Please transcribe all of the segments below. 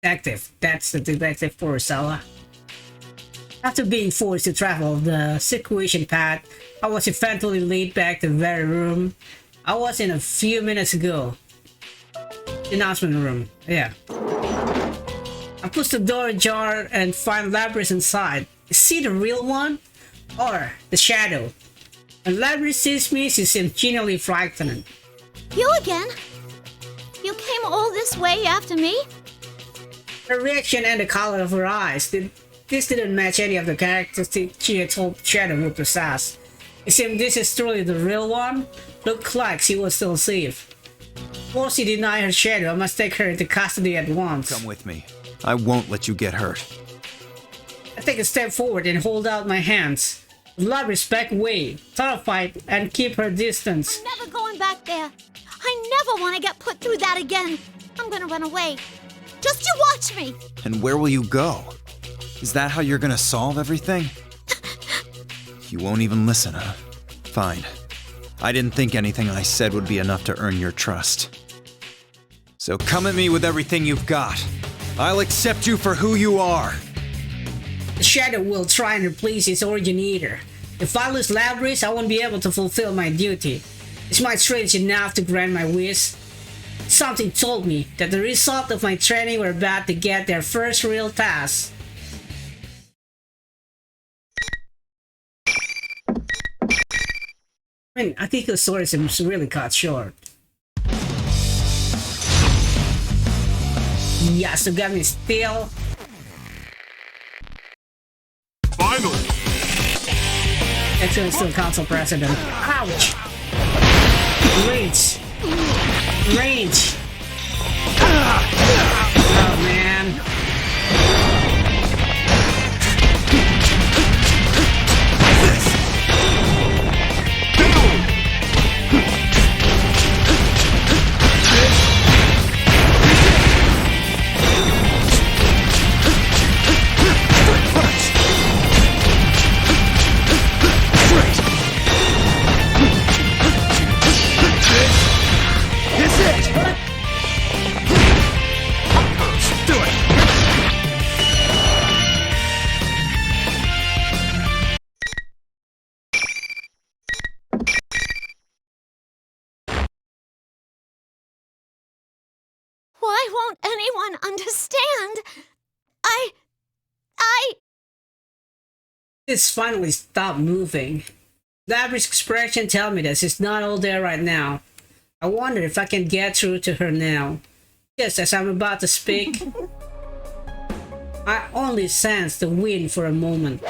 Detective. That's the detective Kurosawa. After being forced to travel the circulation path, I was eventually laid back to the very room I was in a few minutes ago. The announcement room, yeah. I push the door ajar and find Labrys inside. Is he the real one? Or the shadow? When Labrys sees me, she seems genuinely frightened. You again? You came all this way after me? Her reaction and the color of her eyes, this didn't match any of the characteristics she had told Shadow would possess. It seemed this is truly the real one. Looked like she was still safe. Before she deny her Shadow, I must take her into custody at once. Come with me. I won't let you get hurt. I take a step forward and hold out my hands. Labrys back away, terrified, and keep her distance. I'm never going back there. I never want to get put through that again. I'm gonna run away. Just you watch me. And where will you go? Is that how you're gonna solve everything? You won't even listen, huh? Fine. I didn't think anything I said would be enough to earn your trust. So come at me with everything you've got. I'll accept you for who you are. The Shadow will try and replace its originator. If I lose Labrys, I won't be able to fulfill my duty. Is my strange enough to grant my wish? Something told me that the result of my training were about to get their first real task. I mean, Akihiko's story seems really cut short. Yasugami still. Finally! Actually, still council president. Ouch! Range! Range! Oh man! Why won't anyone understand? It's finally stopped moving. Labrys' expression tell me that she's not all there right now. I wonder if I can get through to her now. Just as I'm about to speak, I only sense the wind for a moment.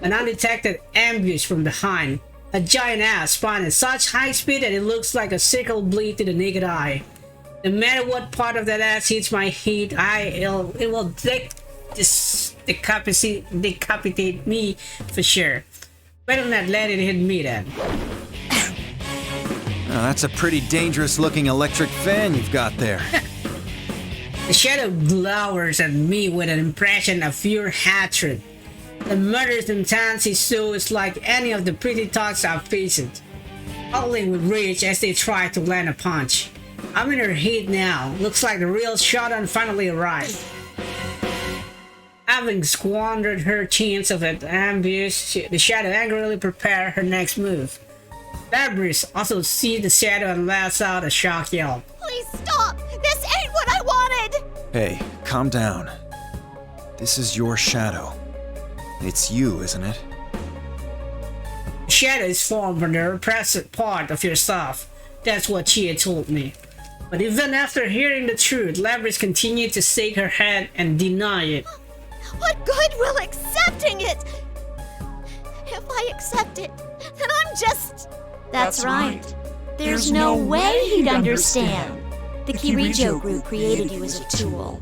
An undetected ambush from behind. A giant ass spun at such high speed that it looks like a sickle bleed to the naked eye. No matter what part of that ass hits my head, it will decapitate me for sure. Better not let it hit me then. Oh, that's a pretty dangerous looking electric fan you've got there. The Shadow glowers at me with an impression of pure hatred. The murderous intent he shows like any of the pretty thoughts I've faced. Howling with rage as they try to land a punch. I'm in her head now. Looks like the real showdown finally arrived. Having squandered her chance of an ambush, the Shadow angrily prepares her next move. Labrys also sees the Shadow and lets out a shock yell. Please stop! This ain't what I wanted! Hey, calm down. This is your Shadow. It's you, isn't it? The Shadow is formed from the repressed part of yourself. That's what she had told me. But even after hearing the truth, Labrys continued to shake her head and deny it. What good will accepting it? If I accept it, then I'm just... That's right. There's no way he'd understand. The Kirijo group created you as a tool.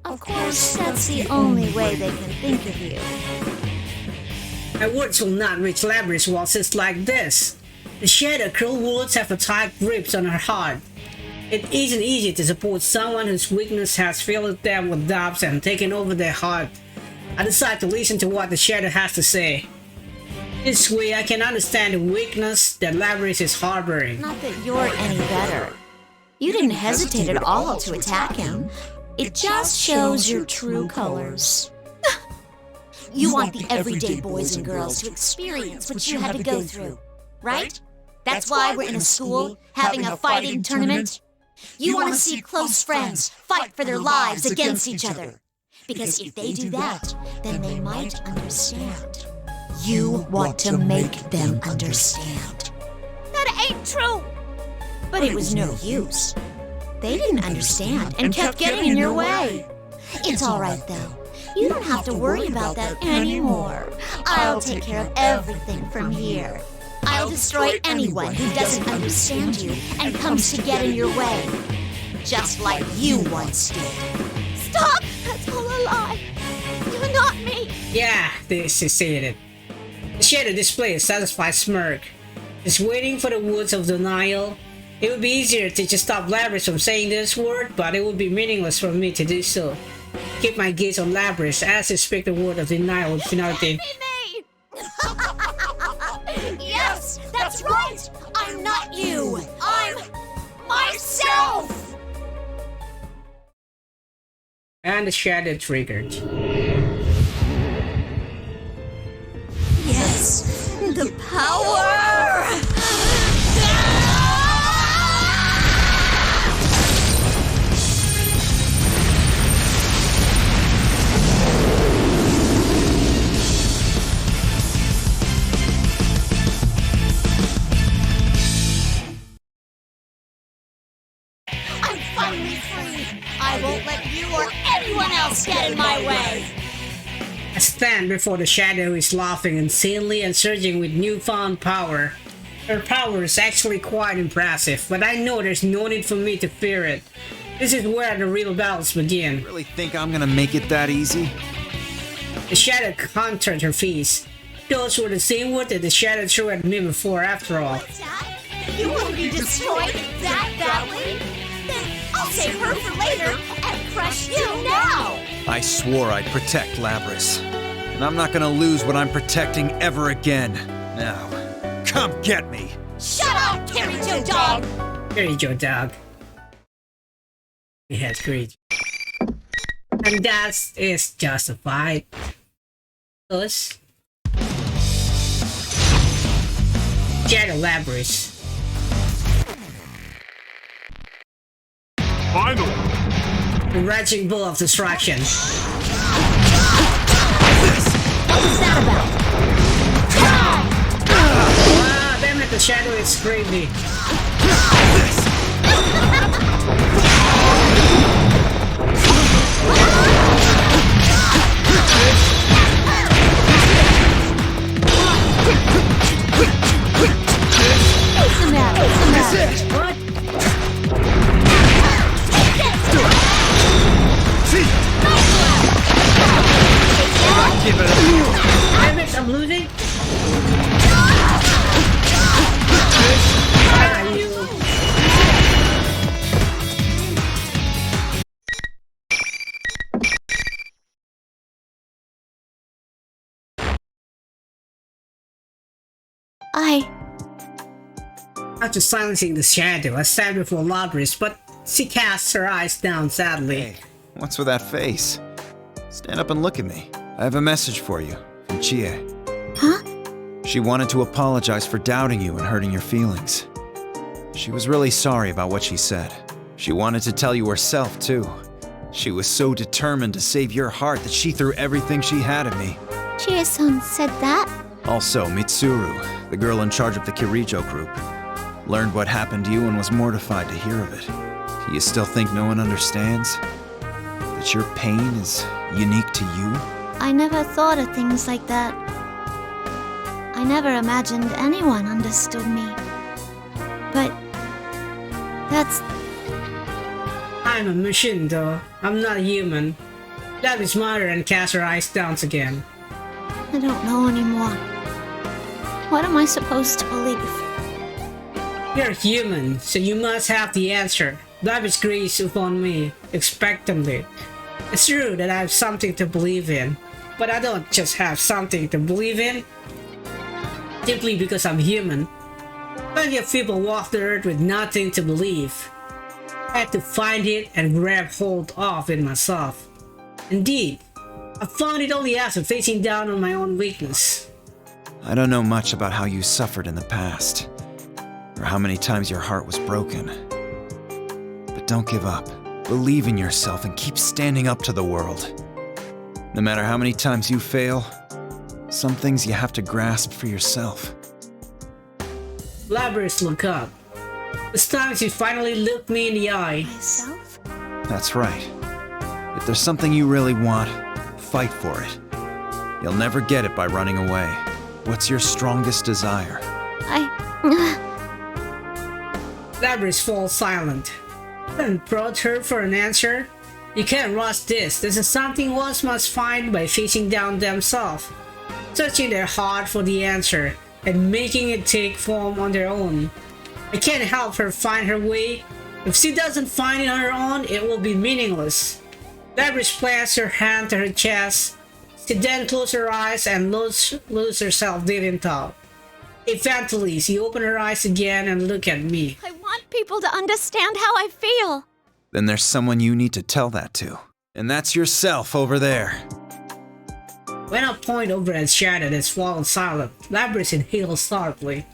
Of course, that's the only way they can think of you. My words will not reach Labrys while she's like this. The Shadow cruel words have a tight grip on her heart. It isn't easy to support someone whose weakness has filled them with doubts and taken over their heart. I decide to listen to what the Shadow has to say. This way I can understand the weakness that Labrys is harboring. Not that you're any better. You didn't hesitate at all to attack him. It just shows your true colors. You want the everyday boys and girls to experience what you had to go through, right? That's why we're in a school having a fighting tournament. You want to see close friends fight for their lives against each other. Because if they do that, then they might understand. You want to make them understand. That ain't true! But it was no use. They didn't understand and kept getting in your way. It's all right, though. You don't have to worry about that anymore. I'll take care of everything from here. I'll destroy anyone who doesn't understand you and comes to get in your way. Just like you once did. Stop! That's all a lie! You're not me! Yeah, they succeeded. The shadow displayed a satisfied smirk. Just waiting for the words of denial. It would be easier to just stop Labrys from saying this word, but it would be meaningless for me to do so. Keep my gaze on Labrys as he speaks the word of denial with finality. Me! Yes, that's right! I'm not you! I'm myself! And the shadow triggered. Yes, the power! I'm finally free! I won't let you or anyone else get in my way! I stand before the shadow is laughing insanely and surging with newfound power. Her power is actually quite impressive, but I know there's no need for me to fear it. This is where the real battles begin. Really think I'm gonna make it that easy? The shadow countered her feast. Those were the same words that the shadow threw at me before, after all. Dad, you want to be destroyed that badly? Then I'll save her for later and crush you now! I swore I'd protect Labrys. And I'm not gonna lose what I'm protecting ever again. Now, come get me! Shut up, Kirijo dog! Kirijo dog. Yes, great. And that is justified. Us. Shadow Labrys. Finally! The raging bull of destruction. What's that about? Ah, damn it, the shadow is crazy. What's the matter? What? Give it up! Damn it, I'm losing? Ah, you. After silencing the shadow, I stand before Labrys, but she casts her eyes down sadly. Hey, what's with that face? Stand up and look at me. I have a message for you from Chie. Huh? She wanted to apologize for doubting you and hurting your feelings. She was really sorry about what she said. She wanted to tell you herself, too. She was so determined to save your heart that she threw everything she had at me. Chie-san said that? Also, Mitsuru, the girl in charge of the Kirijo group, learned what happened to you and was mortified to hear of it. Do you still think no one understands? That your pain is unique to you? I never thought of things like that. I never imagined anyone understood me. But that's... I'm a machine, though. I'm not human. Labrys mother and cast her eyes down again. I don't know anymore. What am I supposed to believe? You're human, so you must have the answer. Labrys gazed upon me, expectantly. It's true that I have something to believe in, but I don't just have something to believe in simply because I'm human. Plenty of people walk the earth with nothing to believe. I had to find it and grab hold of it myself. Indeed, I found it only after facing down on my own weakness. I don't know much about how you suffered in the past, or how many times your heart was broken. But don't give up. Believe in yourself and keep standing up to the world. No matter how many times you fail, some things you have to grasp for yourself. Labrys looked up. This time she finally looked me in the eye. Myself? That's right. If there's something you really want, fight for it. You'll never get it by running away. What's your strongest desire? Labrys falls silent. And prod her for an answer. You can't rush this. This is something one must find by facing down themselves, searching their heart for the answer, and making it take form on their own. I can't help her find her way. If she doesn't find it on her own, it will be meaningless. Labrys plants her hand to her chest. She then closed her eyes and lose herself deep in thought. Eventually, she opened her eyes again and looked at me. I want people to understand how I feel. Then there's someone you need to tell that to. And that's yourself over there. When I point over at Shadow that's fallen silent, Labrys inhales sharply.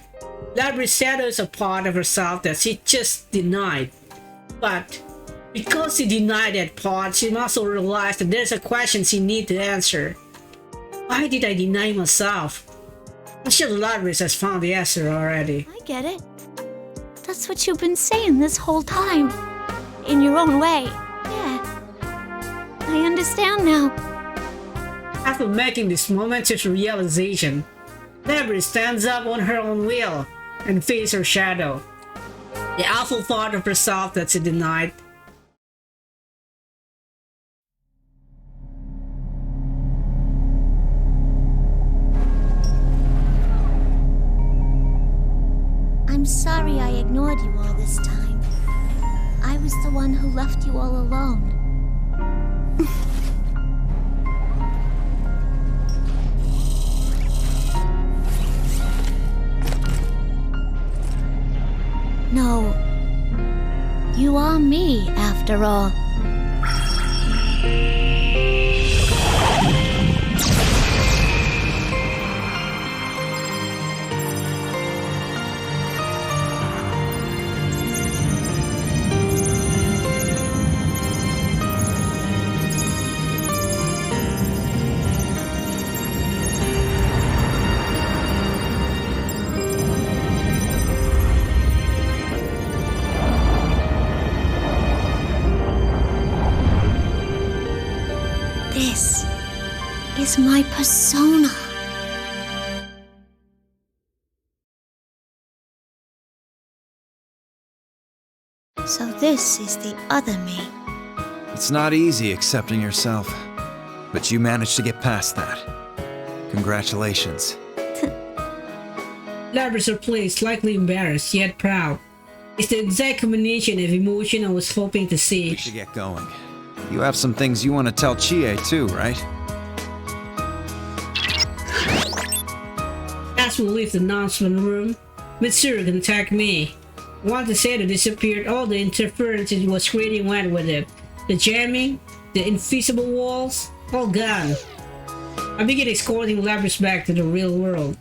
Labrys shadows a part of herself that she just denied. But because she denied that part, she must also realize that there's a question she needs to answer. Why did I deny myself? I'm sure Labrys has found the answer already. I get it. That's what you've been saying this whole time. In your own way. Yeah. I understand now. After making this momentous realization, Labrys stands up on her own will and faces her shadow. The awful part of herself that she denied. I'm sorry I ignored you all this time. I was the one who left you all alone. No, you are me after all. This is my persona. So this is the other me. It's not easy accepting yourself, but you managed to get past that. Congratulations. Labrys are pleased, slightly embarrassed, yet proud. It's the exact combination of emotion I was hoping to see. We should get going. You have some things you want to tell Chie too, right? As we leave the announcement room, Mitsuru contacted me. I want to say that disappeared all the interference it was creating went with it. The jamming, the invisible walls, all gone. I began escorting Labrys back to the real world.